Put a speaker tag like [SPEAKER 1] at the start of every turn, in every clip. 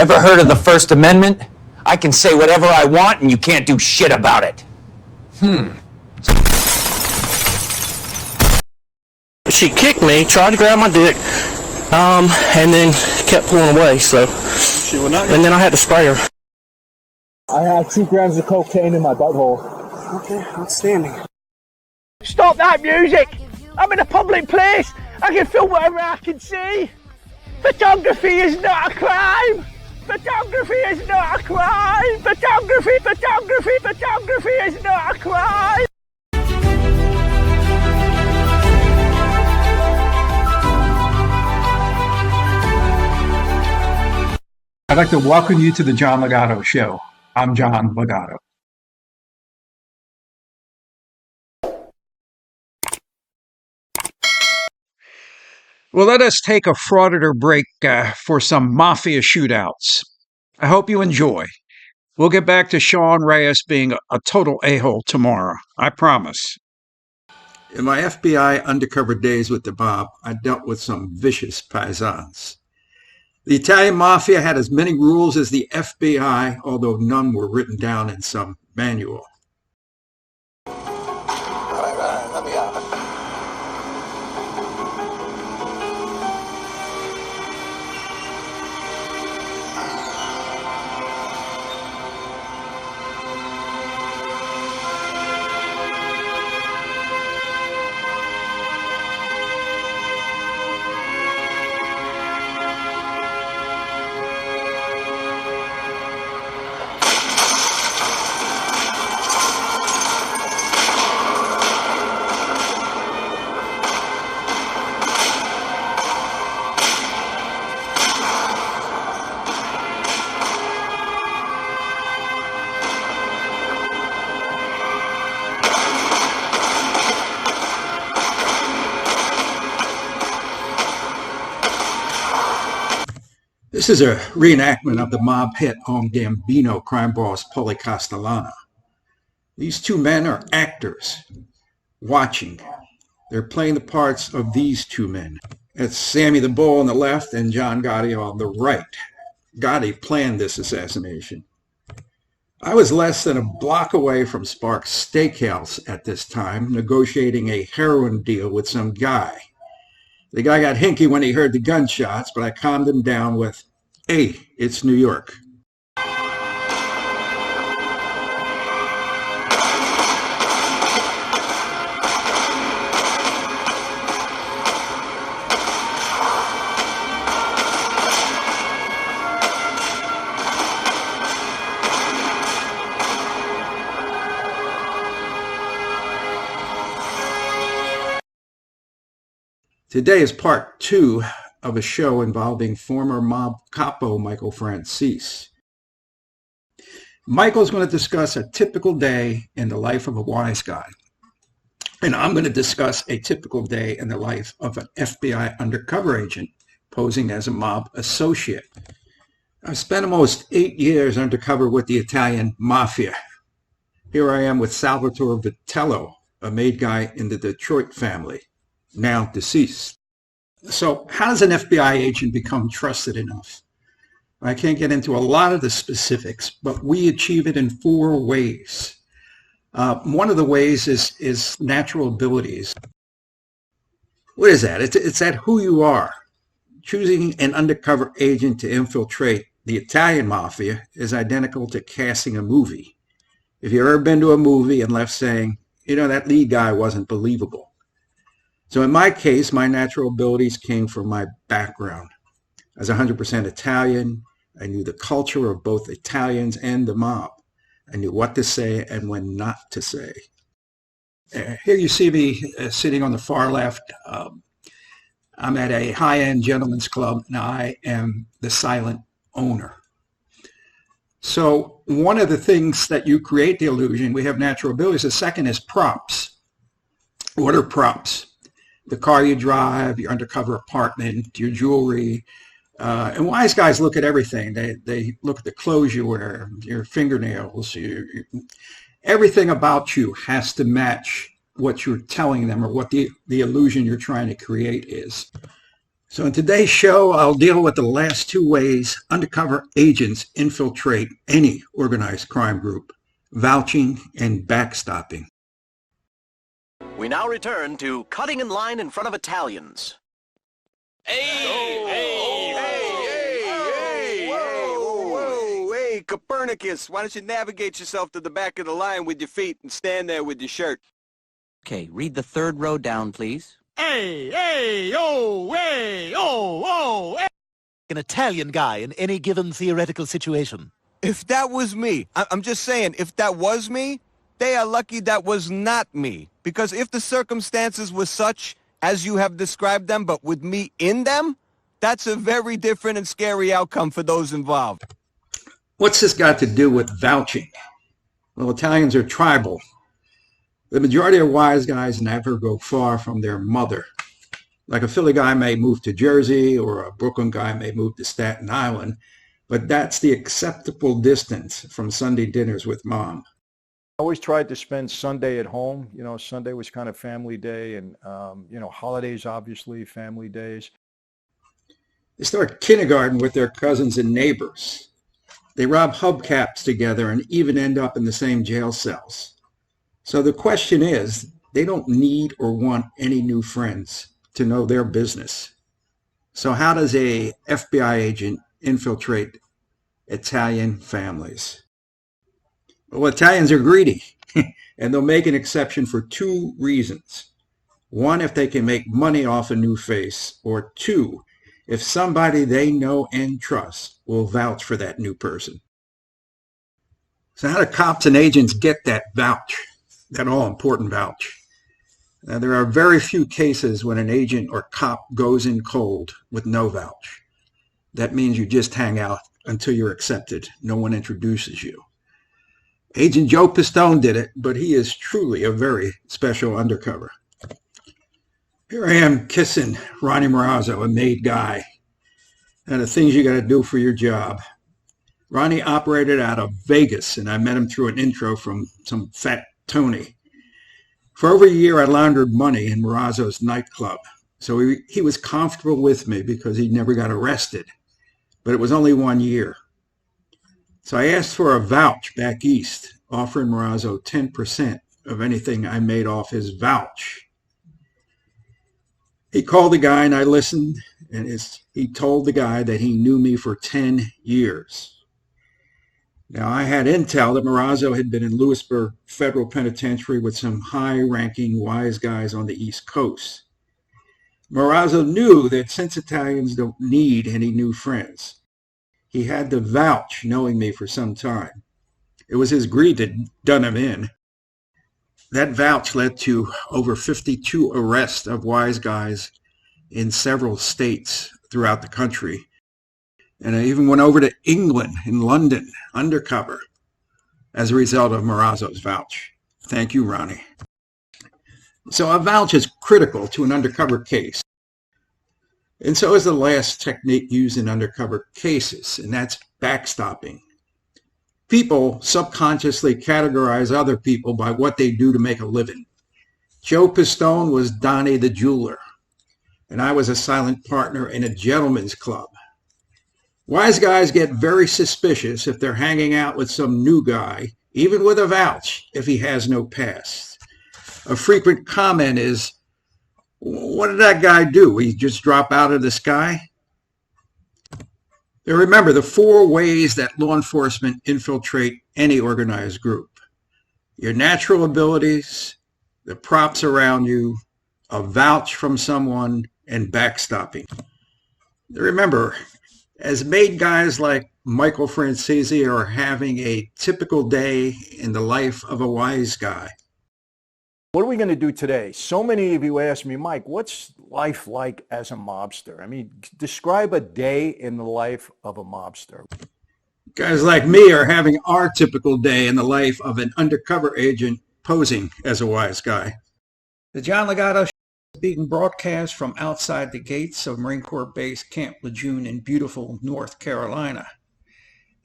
[SPEAKER 1] Ever heard of the First Amendment? I can say whatever I want and you can't do shit about it.
[SPEAKER 2] She kicked me, tried to grab my dick, and then kept pulling away, so. She would not. And then I had to spray her.
[SPEAKER 3] I have 2 grams of cocaine in my butthole.
[SPEAKER 2] Okay, outstanding.
[SPEAKER 4] Stop that music! I'm in a public place! I can film whatever I can see! Photography is not a crime! Photography is not a crime! Photography is not a crime!
[SPEAKER 5] I'd like to welcome you to the John Ligato Show. I'm John Ligato. Well, let us take a Frauditor break for some Mafia shootouts. I hope you enjoy. We'll get back to Sean Reyes being a total a-hole tomorrow. I promise. In my FBI undercover days with the mob, I dealt with some vicious paisans. The Italian Mafia had as many rules as the FBI, although none were written down in some manual. This is a reenactment of the mob hit on Gambino crime boss Paulie Castellano. These two men are actors, watching. They're playing the parts of these two men. It's Sammy the Bull on the left and John Gotti on the right. Gotti planned this assassination. I was less than a block away from Sparks Steakhouse at this time, negotiating a heroin deal with some guy. The guy got hinky when he heard the gunshots, but I calmed him down with, "Hey, it's New York." Today is part 2 of a show involving former mob capo Michael Francis. Michael's going to discuss a typical day in the life of a wise guy. And I'm going to discuss a typical day in the life of an FBI undercover agent posing as a mob associate. I've spent almost 8 years undercover with the Italian Mafia. Here I am with Salvatore Vitello, a made guy in the Detroit family, now deceased. So how does an FBI agent become trusted enough? I can't get into a lot of the specifics, but we achieve it in 4 ways. One of the ways is natural abilities. What is that? It's that who you are. Choosing an undercover agent to infiltrate the Italian Mafia is identical to casting a movie. If you've ever been to a movie and left saying, that lead guy wasn't believable. So in my case, my natural abilities came from my background. As 100% Italian, I knew the culture of both Italians and the mob. I knew what to say and when not to say. Here you see me sitting on the far left. I'm at a high-end gentleman's club, and I am the silent owner. So one of the things that you create the illusion, we have natural abilities. The second is props. What are props? The car you drive, your undercover apartment, your jewelry. And wise guys look at everything. They look at the clothes you wear, your fingernails. Everything about you has to match what you're telling them or what the illusion you're trying to create is. So in today's show, I'll deal with the last two ways undercover agents infiltrate any organized crime group: vouching and backstopping.
[SPEAKER 6] We now return to cutting in line in front of Italians.
[SPEAKER 7] Hey, Copernicus, why don't you navigate yourself to the back of the line with your feet and stand there with your shirt?
[SPEAKER 8] Okay, read the third row down, please.
[SPEAKER 4] An Italian guy in any given theoretical situation.
[SPEAKER 7] If that was me, I'm just saying, if that was me, they are lucky that was not me. Because if the circumstances were such as you have described them, but with me in them, that's a very different and scary outcome for those involved.
[SPEAKER 5] What's this got to do with vouching? Well, Italians are tribal. The majority of wise guys never go far from their mother. Like a Philly guy may move to Jersey, or a Brooklyn guy may move to Staten Island, but that's the acceptable distance from Sunday dinners with mom.
[SPEAKER 9] I always tried to spend Sunday at home. You know, Sunday was kind of family day, and, holidays, obviously, family days.
[SPEAKER 5] They start kindergarten with their cousins and neighbors. They rob hubcaps together and even end up in the same jail cells. So the question is, they don't need or want any new friends to know their business. So how does a FBI agent infiltrate Italian families? Well, Italians are greedy, and they'll make an exception for two reasons. One, if they can make money off a new face, or two, if somebody they know and trust will vouch for that new person. So how do cops and agents get that vouch, that all-important vouch? Now, there are very few cases when an agent or cop goes in cold with no vouch. That means you just hang out until you're accepted. No one introduces you. Agent Joe Pistone did it, but he is truly a very special undercover. Here I am kissing Ronnie Marazzo, a made guy, and the things you got to do for your job. Ronnie operated out of Vegas, and I met him through an intro from some fat Tony. For over a year, I laundered money in Marazzo's nightclub, so he was comfortable with me because he never got arrested, but it was only 1 year. So I asked for a vouch back east, offering Marazzo 10% of anything I made off his vouch. He called the guy and I listened, and he told the guy that he knew me for 10 years. Now, I had intel that Marazzo had been in Lewisburg Federal Penitentiary with some high-ranking wise guys on the East Coast. Marazzo knew that since Italians don't need any new friends, he had to vouch, knowing me for some time. It was his greed that done him in. That vouch led to over 52 arrests of wise guys in several states throughout the country. And I even went over to England, in London, undercover, as a result of Marazzo's vouch. Thank you, Ronnie. So a vouch is critical to an undercover case. And so is the last technique used in undercover cases, and that's backstopping. People subconsciously categorize other people by what they do to make a living. Joe Pistone was Donnie the jeweler, and I was a silent partner in a gentleman's club. Wise guys get very suspicious if they're hanging out with some new guy, even with a vouch, if he has no past. A frequent comment is, "What did that guy do? He just drop out of the sky?" Now remember the 4 ways that law enforcement infiltrate any organized group: your natural abilities, the props around you, a vouch from someone, and backstopping. Now remember, as made guys like Michael Francesi are having a typical day in the life of a wise guy.
[SPEAKER 9] What are we going to do today? So many of you ask me, Mike, what's life like as a mobster? I mean, describe a day in the life of a mobster.
[SPEAKER 5] Guys like me are having our typical day in the life of an undercover agent posing as a wise guy. The John Ligato is being broadcast from outside the gates of Marine Corps Base Camp Lejeune in beautiful North Carolina.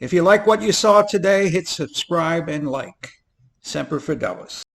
[SPEAKER 5] If you like what you saw today, hit subscribe and like. Semper Fidelis.